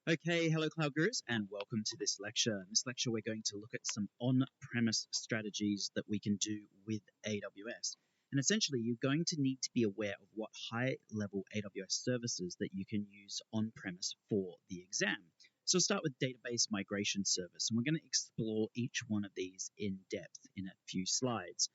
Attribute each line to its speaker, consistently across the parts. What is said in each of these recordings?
Speaker 1: Okay, hello Cloud Gurus, and welcome to this lecture. In this lecture, we're going to look at some on-premise strategies that we can do with AWS. And essentially, you're going to need to be aware of what high-level AWS services that you can use on-premise for the exam. So we'll start with Database Migration Service, and we're going to explore each one of these in depth in a few slides.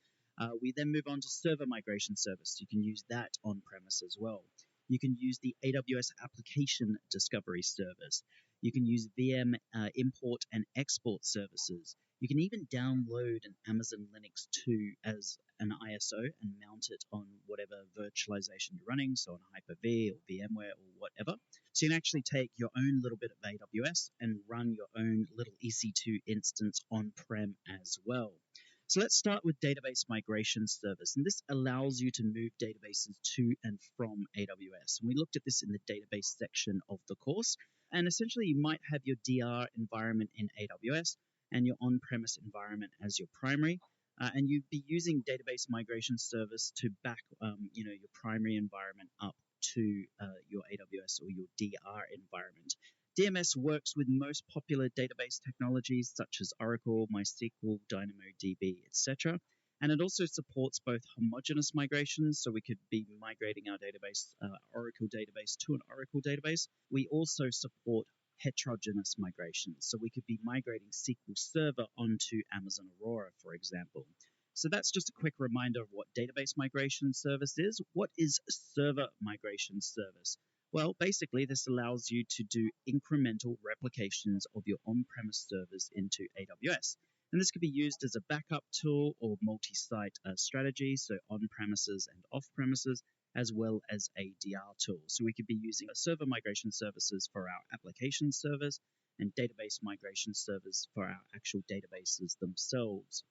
Speaker 1: We then move on to Server Migration Service. You can use that on-premise as well. You can use the AWS Application Discovery Service. You can use VM import and export services. You can even download an Amazon Linux 2 as an ISO and mount it on whatever virtualization you're running, so on Hyper-V or VMware or whatever. So you can actually take your own little bit of AWS and run your own little EC2 instance on-prem as well. So let's start with Database Migration Service, and this allows you to move databases to and from AWS. And we looked at this in the database section of the course, and essentially you might have your DR environment in AWS and your on-premise environment as your primary, and you'd be using Database Migration Service to back your primary environment up to your AWS or your DR environment. DMS works with most popular database technologies such as Oracle, MySQL, DynamoDB, etc. And it also supports both homogeneous migrations, so we could be migrating our database, Oracle database, to an Oracle database. We also support heterogeneous migrations, so we could be migrating SQL Server onto Amazon Aurora, for example. So that's just a quick reminder of what Database Migration Service is. What is Server Migration Service? Well, basically, this allows you to do incremental replications of your on-premise servers into AWS. And this could be used as a backup tool or multi-site strategy, so on-premises and off-premises, as well as a DR tool. So we could be using server migration services for our application servers and database migration servers for our actual databases themselves.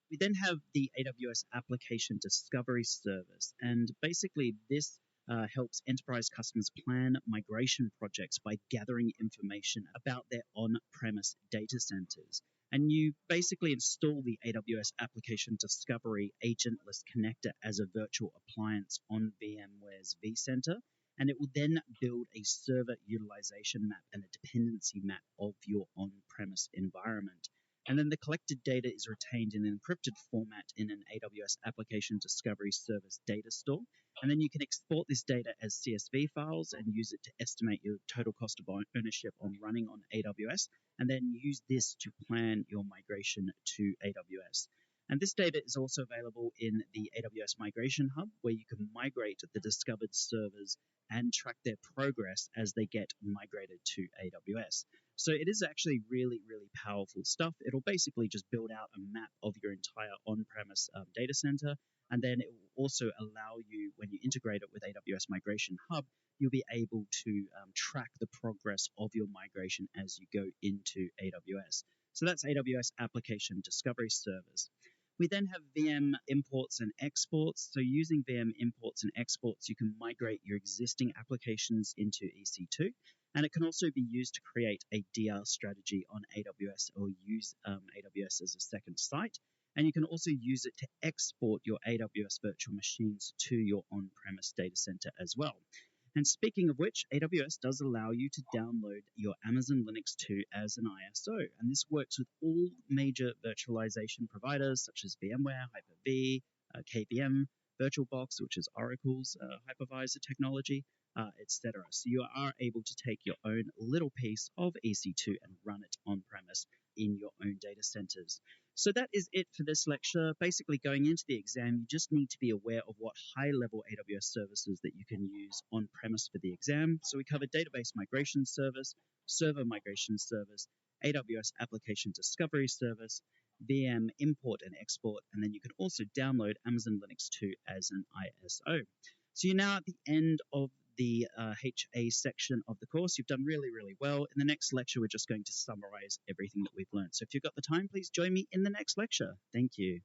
Speaker 1: We then have the AWS Application Discovery Service, and basically this helps enterprise customers plan migration projects by gathering information about their on-premise data centers. And you basically install the AWS Application Discovery Agentless Connector as a virtual appliance on VMware's vCenter, and it will then build a server utilization map and a dependency map of your on-premise environment. And then the collected data is retained in an encrypted format in an AWS Application Discovery Service data store. And then you can export this data as CSV files and use it to estimate your total cost of ownership on running on AWS, and then use this to plan your migration to AWS. And this data is also available in the AWS Migration Hub, where you can migrate the discovered servers and track their progress as they get migrated to AWS. So it is actually really, really powerful stuff. It'll basically just build out a map of your entire on-premise data center, and then it will also allow you, when you integrate it with AWS Migration Hub, you'll be able to track the progress of your migration as you go into AWS. So that's AWS Application Discovery Service. We then have VM imports and exports. So using VM imports and exports, you can migrate your existing applications into EC2. And it can also be used to create a DR strategy on AWS or use AWS as a second site. And you can also use it to export your AWS virtual machines to your on-premise data center as well. And speaking of which, AWS does allow you to download your Amazon Linux 2 as an ISO. And this works with all major virtualization providers such as VMware, Hyper-V, KVM, VirtualBox, which is Oracle's hypervisor technology, etc. So you are able to take your own little piece of EC2 and run it on-premise in your own data centers. So that is it for this lecture. Basically, going into the exam, you just need to be aware of what high-level AWS services that you can use on-premise for the exam. So we covered Database Migration Service, Server Migration Service, AWS Application Discovery Service, VM import and export, and then you can also download Amazon Linux 2 as an ISO. So you're now at the end of the HA section of the course. You've done really, really well. In the next lecture, we're just going to summarize everything that we've learned. So if you've got the time, please join me in the next lecture. Thank you.